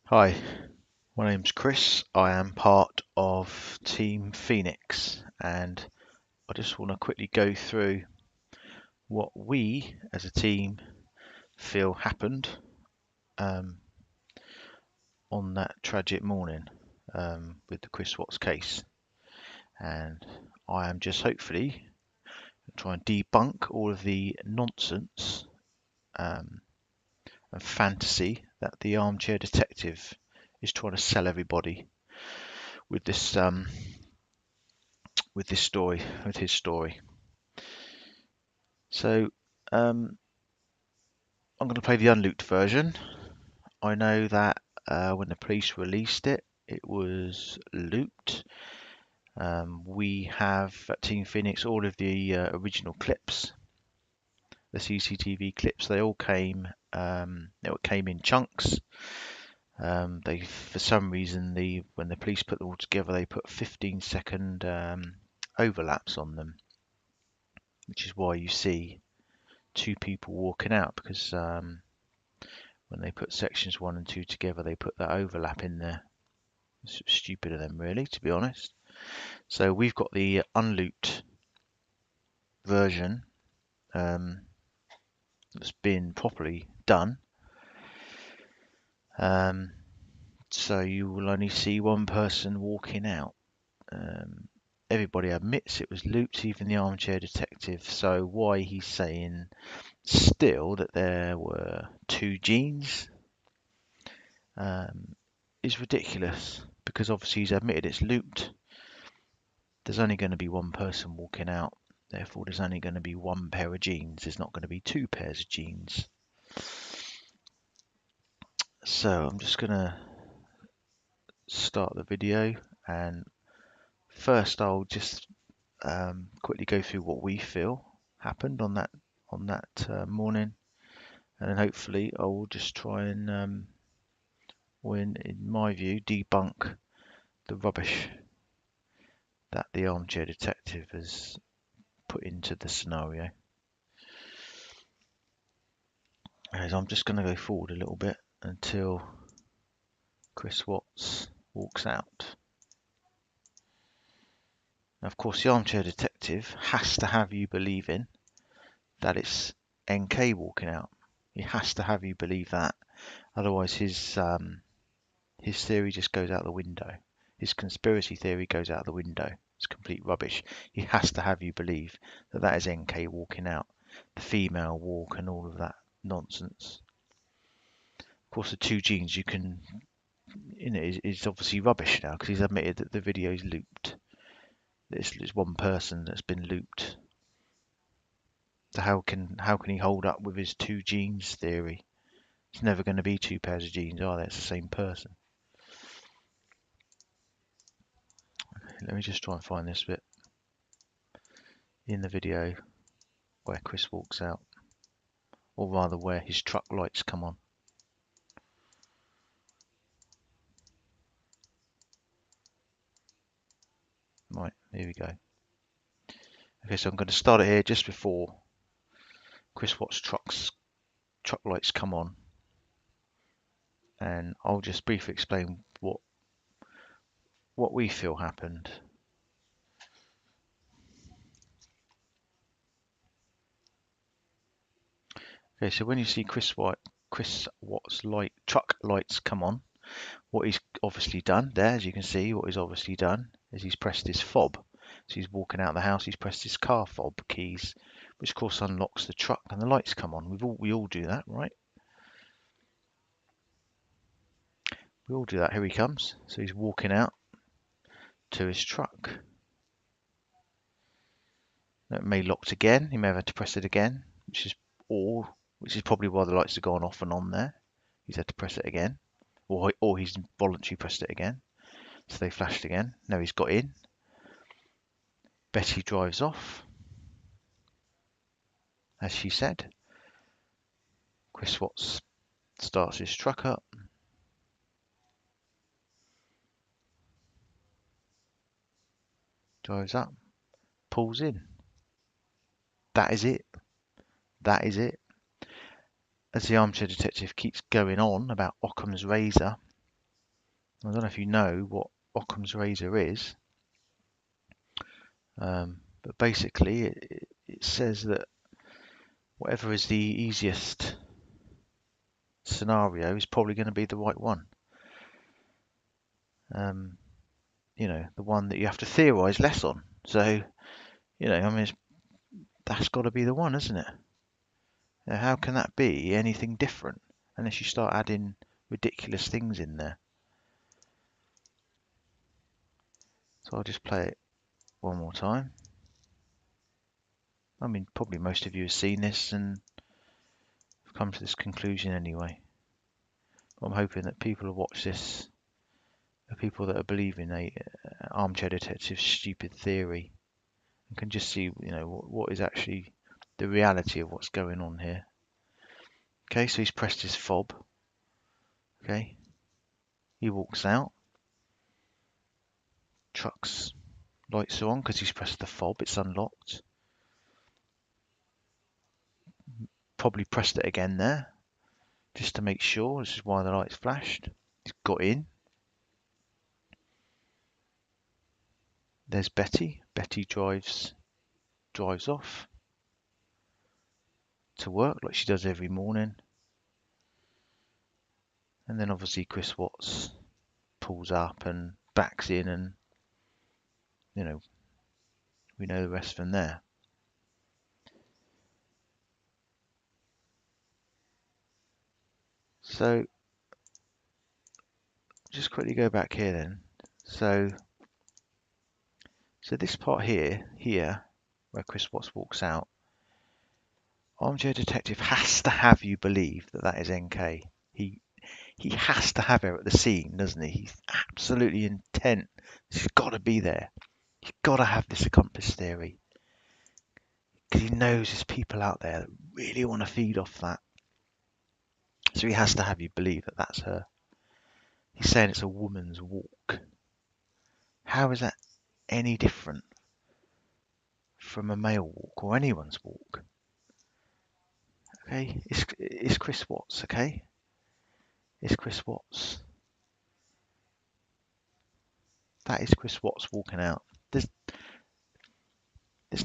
Hi, my name's Chris. I am part of Team Phoenix, and I just want to quickly go through what we as a team feel happened um, on that tragic morning with the Chris Watts case. And I am just hopefully try and debunk all of the nonsense and fantasy that the Armchair Detective is trying to sell everybody with this story, with his story. So I'm going to play the unlooped version. I know that when the police released it, it was looped. We have at Team Phoenix all of the original clips, the CCTV clips. They all came. It came in chunks. They, for some reason, when the police put them all together, they put 15-second overlaps on them, which is why you see two people walking out, because when they put sections 1 and 2 together, they put that overlap in there. It's stupid of them, really, to be honest. So we've got the unlooped version that's been properly done. So you will only see one person walking out. Everybody admits it was looped, even the Armchair Detective. So why he's saying still that there were two genes is ridiculous, because obviously he's admitted it's looped. There's only going to be one person walking out, therefore there's only going to be one pair of jeans. There's not going to be two pairs of jeans. So I'm just going to start the video, and first I'll just quickly go through what we feel happened on that morning, and then hopefully I will just try and in my view, debunk the rubbish that the Armchair Detective has put into the scenario. As I'm just going to go forward a little bit until Chris Watts walks out. Now, of course, the Armchair Detective has to have you believing that it's NK walking out. He has to have you believe that. Otherwise, his theory just goes out the window. His conspiracy theory goes out the window. It's complete rubbish. He has to have you believe that that is NK walking out. The female walk and all of that nonsense. Of course, the two genes you can, is obviously rubbish now, because he's admitted that the video is looped. It's one person that's been looped. So how can he hold up with his two genes theory? It's never going to be two pairs of jeans, are they? It's the same person. Okay, let me just try and find this bit in the video where Chris walks out, or rather where his truck lights come on. Right, here we go. Okay, so I'm going to start it here just before Chris Watts' truck lights come on, and I'll just briefly explain what we feel happened. Okay, so when you see Chris Watts' truck lights come on, what he's obviously done there, as you can see, what he's obviously done is he's pressed his fob. So he's walking out of the house, he's pressed his car fob keys, which of course unlocks the truck and the lights come on. We all do that, right? We all do that. Here he comes. So he's walking out to his truck. It may locked again. He may have had to press it again, which is probably why the lights have gone off and on there. He's had to press it again, or he's voluntarily pressed it again. So they flashed again. Now he's got in. Betty drives off, as she said. Chris Watts starts his truck up. Drives up, pulls in. That is it. That is it. As the Armchair Detective keeps going on about Occam's razor, I don't know if you know what Occam's razor is, but basically it says that whatever is the easiest scenario is probably going to be the right one. You know, the one that you have to theorize less on. So, you know, I mean, that's got to be the one, isn't it? Now, how can that be anything different unless you start adding ridiculous things in there? So I'll just play it one more time. I mean, probably most of you have seen this and have come to this conclusion anyway. But I'm hoping that people who watch this are people that are believing a Armchair Detective stupid theory and can just see, you know, what is actually the reality of what's going on here. Okay, so he's pressed his fob. Okay, he walks out. Truck's lights are on because he's pressed the fob. It's unlocked. Probably pressed it again there just to make sure. This is why the lights flashed. He's got in. There's Betty. Betty drives off to work like she does every morning. And then obviously Chris Watts pulls up and backs in, and you know, we know the rest from there. So just quickly go back here then. So this part here where Chris Watts walks out, Armchair Detective has to have you believe that that is NK. He has to have her at the scene, doesn't he? He's absolutely intent. She's got to be there. You've got to have this accomplice theory because he knows there's people out there that really want to feed off that. So he has to have you believe that that's her. He's saying it's a woman's walk. How is that any different from a male walk or anyone's walk? Okay, it's Chris Watts. Okay, it's Chris Watts. That is Chris Watts walking out. There's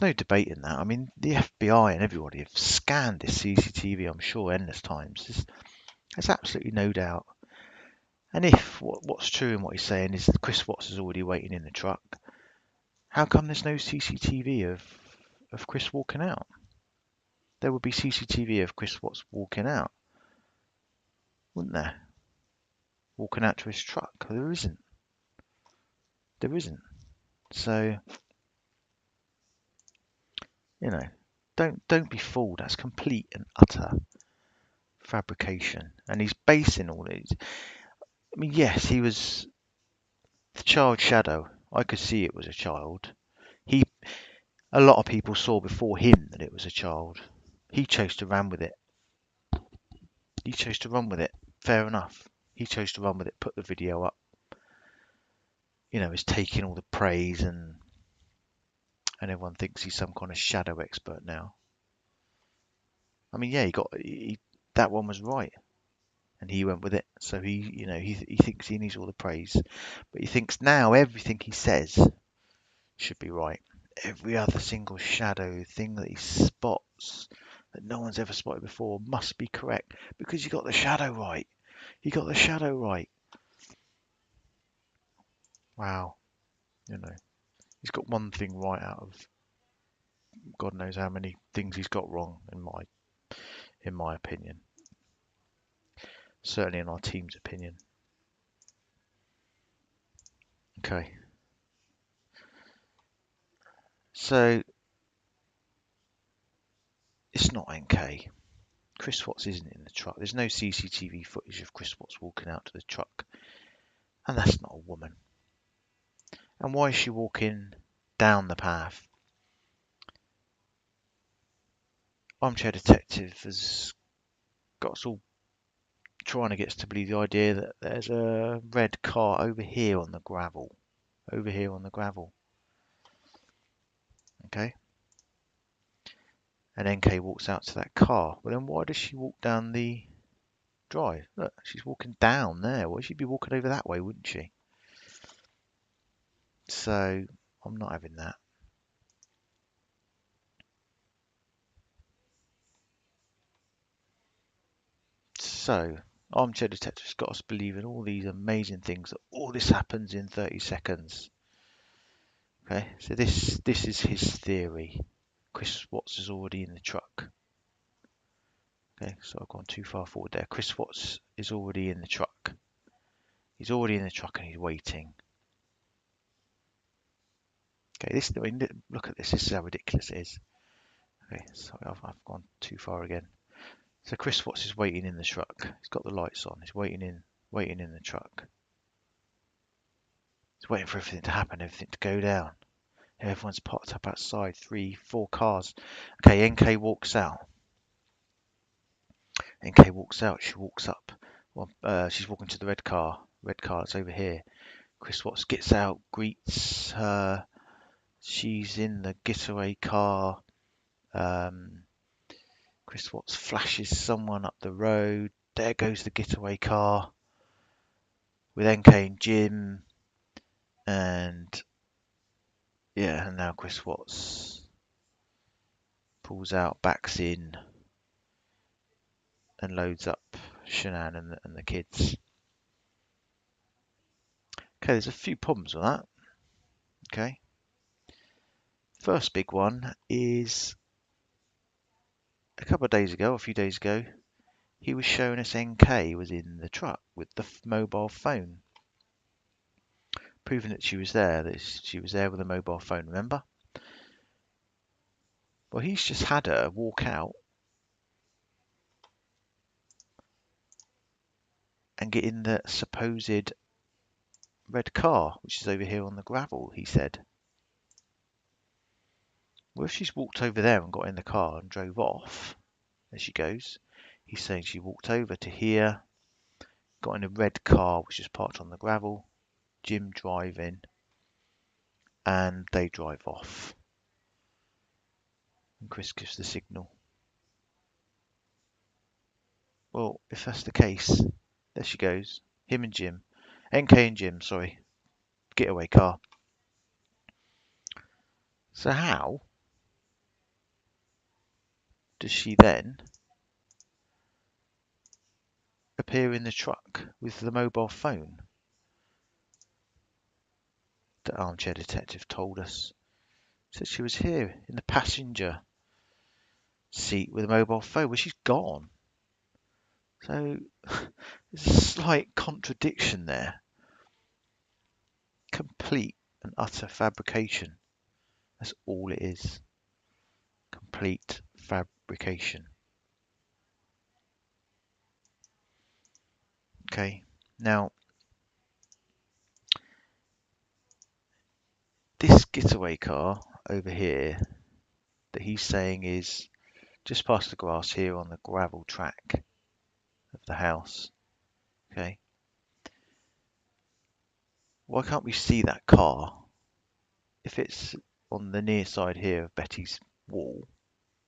no debating that. I mean, the FBI and everybody have scanned this CCTV, I'm sure, endless times. There's absolutely no doubt. And if what's true in what he's saying is that Chris Watts is already waiting in the truck, how come there's no CCTV of Chris walking out? There would be CCTV of Chris Watts walking out, wouldn't there? Walking out to his truck. There isn't. There isn't. So, you know, don't be fooled. That's complete and utter fabrication. And he's basing all these. I mean, yes, he was the child shadow. I could see it was a child. A lot of people saw before him that it was a child. He chose to run with it. He chose to run with it. Fair enough. He chose to run with it, put the video up. You know, is taking all the praise, and everyone thinks he's some kind of shadow expert now. I mean, yeah, that one was right, and he went with it. So he thinks he needs all the praise, but he thinks now everything he says should be right. Every other single shadow thing that he spots that no one's ever spotted before must be correct because you got the shadow right. You got the shadow right. Wow, he's got one thing right out of God knows how many things he's got wrong in my opinion. Certainly in our team's opinion. Okay. So it's not NK. Chris Watts isn't in the truck. There's no CCTV footage of Chris Watts walking out to the truck. And that's not a woman. And why is she walking down the path? Armchair Detective has got us all trying to get us to believe the idea that there's a red car over here on the gravel. Over here on the gravel. Okay? And NK walks out to that car. Well, then why does she walk down the drive. Look, she's walking down there. Well, she'd be walking over that way, wouldn't she? So I'm not having that. So Armchair Detective's got us believing all these amazing things, that all this happens in 30 seconds. Okay, so this is his theory. Chris Watts is already in the truck. Okay, so I've gone too far forward there. Chris Watts is already in the truck. He's already in the truck and he's waiting. Okay, this, I mean, look at this. This is how ridiculous it is. Okay, sorry, I've gone too far again. So Chris Watts is waiting in the truck. He's got the lights on. He's waiting in the truck. He's waiting for everything to happen, everything to go down. Everyone's parked up outside, 3, 4 cars. Okay, NK walks out. NK walks out. She walks up. Well, she's walking to the red car. Red car's over here. Chris Watts gets out, greets her. She's in the getaway car. Chris Watts flashes someone up the road. There goes the getaway car with NK and Jim. And yeah, and now Chris Watts pulls out, backs in, and loads up Shanann and the kids. Okay, there's a few problems with that. Okay. First big one is a couple of days ago, a few days ago, he was showing us NK was in the truck with the mobile phone, proving that she was there, with a mobile phone, remember? Well, he's just had her walk out and get in the supposed red car, which is over here on the gravel, he said. Well, if she's walked over there and got in the car and drove off, there she goes. He's saying she walked over to here, got in a red car, which is parked on the gravel, Jim driving, and they drive off. And Chris gives the signal. Well, if that's the case, there she goes. Him and Jim. NK and Jim, sorry. Getaway car. So how does she then appear in the truck with the mobile phone that Armchair Detective told us? Said she was here in the passenger seat with a mobile phone. Well, she's gone. So there's a slight contradiction there. Complete and utter fabrication. That's all it is. Complete fabrication. Okay, now this getaway car over here that he's saying is just past the grass here on the gravel track of the house. Okay, why can't we see that car if it's on the near side here of Betty's wall,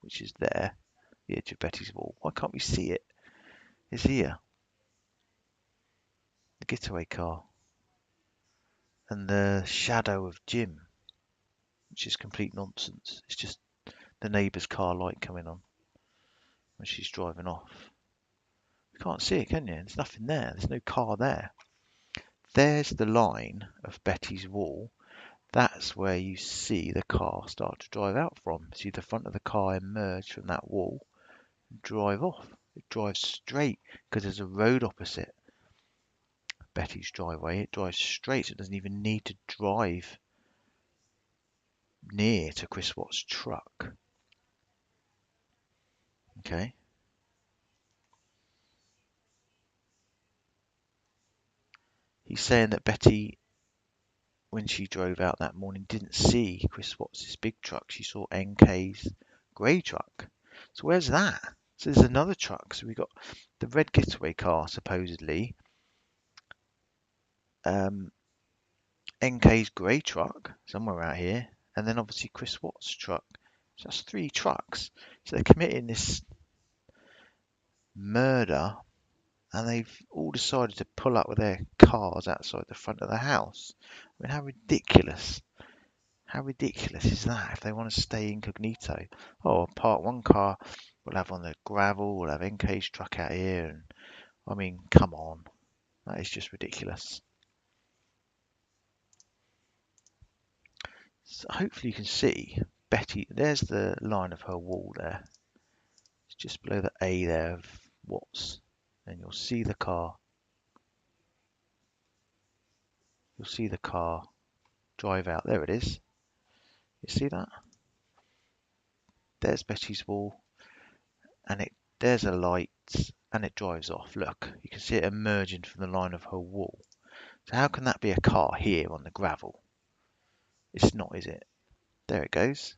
which is there, the edge of Betty's wall? Why can't we see it? It's here, the getaway car, and the shadow of Jim, which is complete nonsense. It's just the neighbour's car light coming on when she's driving off. You can't see it, can you? There's nothing there. There's no car there. There's the line of Betty's wall. That's where you see the car start to drive out from. See the front of the car emerge from that wall and drive off. It drives straight because there's a road opposite Betty's driveway. It drives straight, so it doesn't even need to drive near to Chris Watt's truck. Okay. He's saying that Betty, when she drove out that morning, didn't see Chris Watts' big truck. She saw NK's grey truck. So where's that? So there's another truck. So we got the red getaway car, supposedly. NK's grey truck, somewhere out here. And then obviously Chris Watts' truck. So that's 3 trucks. So they're committing this murder and they've all decided to pull up with their cars outside the front of the house. I mean, how ridiculous is that if they want to stay incognito? Oh, park one car, we'll have on the gravel, we'll have NK's truck out here, and I mean, come on, that is just ridiculous. So hopefully you can see Betty, there's the line of her wall there. It's just below the A there of Watts, and you'll see the car. You'll see the car drive out. There it is. You see that? There's Betty's wall, and there's a light, and it drives off. Look, you can see it emerging from the line of her wall. So how can that be a car here on the gravel? It's not, is it? There it goes.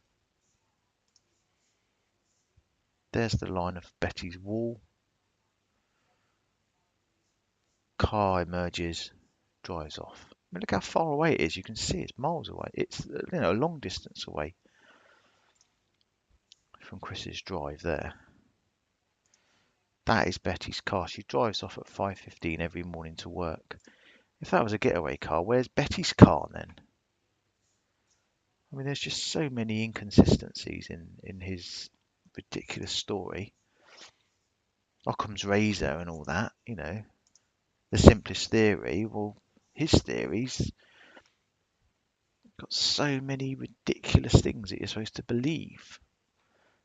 There's the line of Betty's wall. Car emerges, drives off. I mean, look how far away it is. You can see it's miles away. It's a long distance away from Chris's drive there. That is Betty's car. She drives off at 5:15 every morning to work. If that was a getaway car, where's Betty's car then? I mean, there's just so many inconsistencies in his ridiculous story. Occam's razor and all that, the simplest theory. Well, his theory's got so many ridiculous things that you're supposed to believe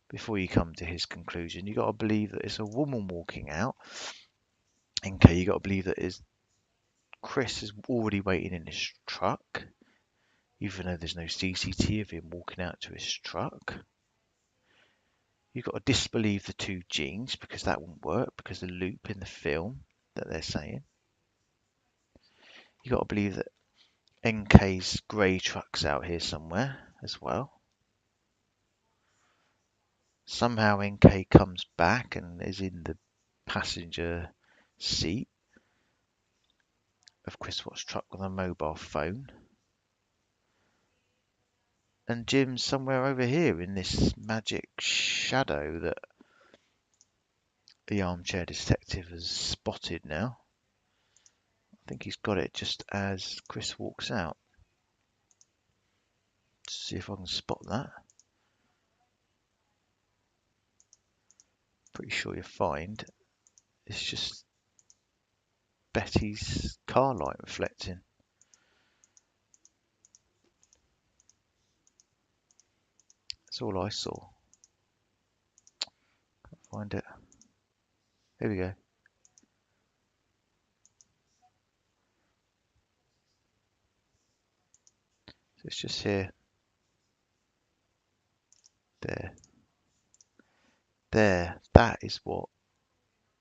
before you come to his conclusion. You got to believe that it's a woman walking out. Okay, you got to believe that Chris is already waiting in his truck, even though there's no CCTV of him walking out to his truck. You've got to disbelieve the two genes because that won't work because the loop in the film that they're saying. You've got to believe that NK's grey truck's out here somewhere as well. Somehow NK comes back and is in the passenger seat of Chris Watts' truck with a mobile phone. And Jim's somewhere over here in this magic shadow that the Armchair Detective has spotted now. I think he's got it just as Chris walks out. Let's see if I can spot that. Pretty sure you'll find it's just Betty's car light reflecting. That's all I saw. Can't find it. Here we go. So it's just here. There. There. That is what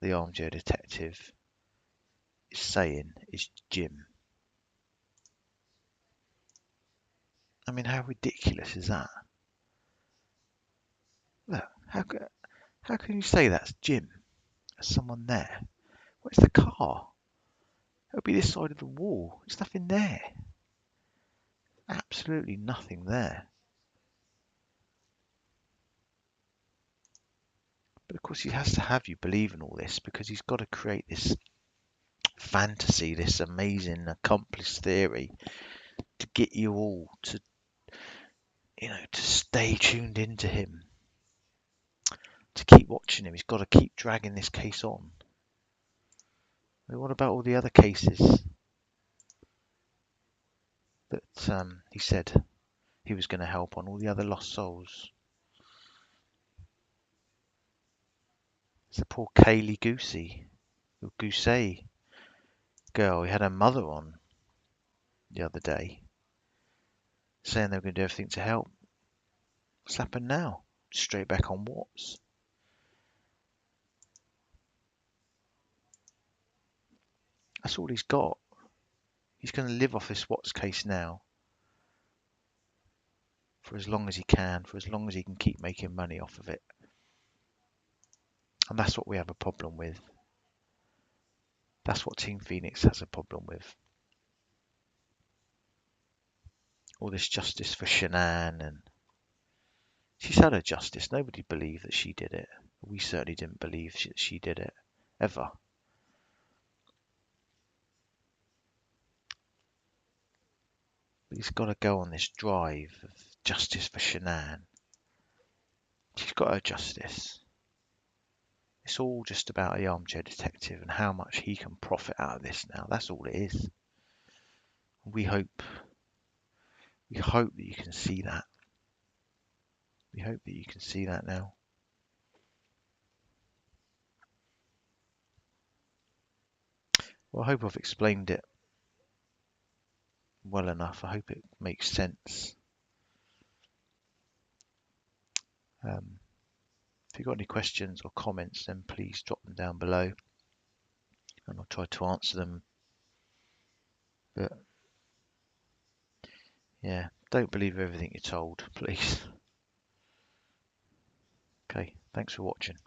the Armchair Detective is saying is Jim. I mean, how ridiculous is that? Look, how can you say that's Jim? There's someone there. Where's the car? It'll be this side of the wall. There's nothing there. Absolutely nothing there. But of course he has to have you believe in all this because he's got to create this fantasy, this amazing accomplice theory to get you all to, to stay tuned into him, to keep watching him. He's got to keep dragging this case on. I mean, what about all the other cases that he said he was going to help on, all the other lost souls? It's the poor Karlie Guse, or Guse girl. He had her mother on the other day saying they were going to do everything to help. What's happened now? Straight back on Watts. That's all he's got. He's going to live off this Watts case now for as long as he can, for as long as he can keep making money off of it. And that's what we have a problem with. That's what Team Phoenix has a problem with. All this justice for Shanann, and she's had her justice. Nobody believed that she did it. We certainly didn't believe she did it, ever. But he's got to go on this drive of justice for Shanann. She's got her justice. It's all just about the armchair detective and how much he can profit out of this now. That's all it is. We hope that you can see that. We hope that you can see that now. Well, I hope I've explained it well enough. I hope it makes sense. If you've got any questions or comments, then please drop them down below and I'll try to answer them. But yeah, don't believe everything you're told, please. Okay, thanks for watching.